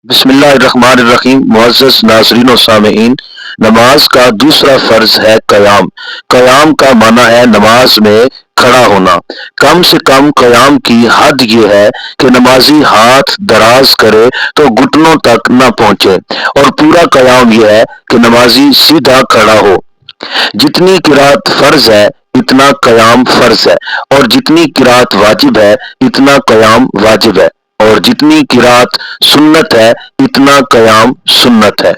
بسم اللہ الرحمن الرحیم۔ معزز ناظرین و سامعین، نماز کا دوسرا فرض ہے قیام۔ قیام کا معنی ہے نماز میں کھڑا ہونا۔ کم سے کم قیام کی حد یہ ہے کہ نمازی ہاتھ دراز کرے تو گھٹنوں تک نہ پہنچے، اور پورا قیام یہ ہے کہ نمازی سیدھا کھڑا ہو۔ جتنی قرات فرض ہے اتنا قیام فرض ہے، اور جتنی قرات واجب ہے اتنا قیام واجب ہے، اور جتنی قرات سنت ہے اتنا قیام سنت ہے۔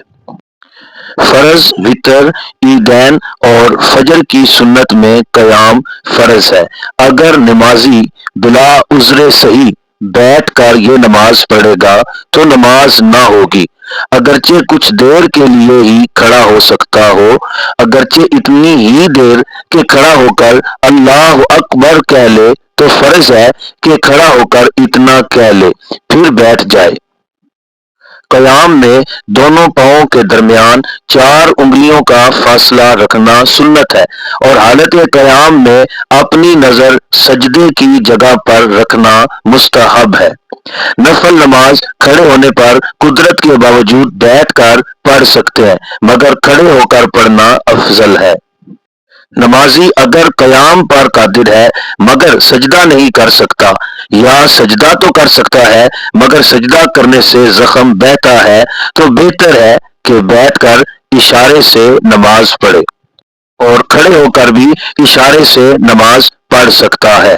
فرض، وتر، عیدین اور فجر کی سنت میں قیام فرض ہے۔ اگر نمازی بلا عذر صحیح بیٹھ کر یہ نماز پڑھے گا تو نماز نہ ہوگی، اگرچہ کچھ دیر کے لیے ہی کھڑا ہو سکتا ہو، اگرچہ اتنی ہی دیر کہ کھڑا ہو کر اللہ اکبر کہہ لے، تو فرض ہے کہ کھڑا ہو کر اتنا کہہ لے پھر بیٹھ جائے۔ قیام میں دونوں پاؤں کے درمیان 4 انگلیوں کا فاصلہ رکھنا سنت ہے، اور حالت قیام میں اپنی نظر سجدے کی جگہ پر رکھنا مستحب ہے۔ نفل نماز کھڑے ہونے پر قدرت کے باوجود بیٹھ کر پڑھ سکتے ہیں، مگر کھڑے ہو کر پڑھنا افضل ہے۔ نمازی اگر قیام پر قادر ہے مگر سجدہ نہیں کر سکتا، یا سجدہ تو کر سکتا ہے مگر سجدہ کرنے سے زخم بہتا ہے، تو بہتر ہے کہ بیٹھ کر اشارے سے نماز پڑھے، اور کھڑے ہو کر بھی اشارے سے نماز پڑھ سکتا ہے۔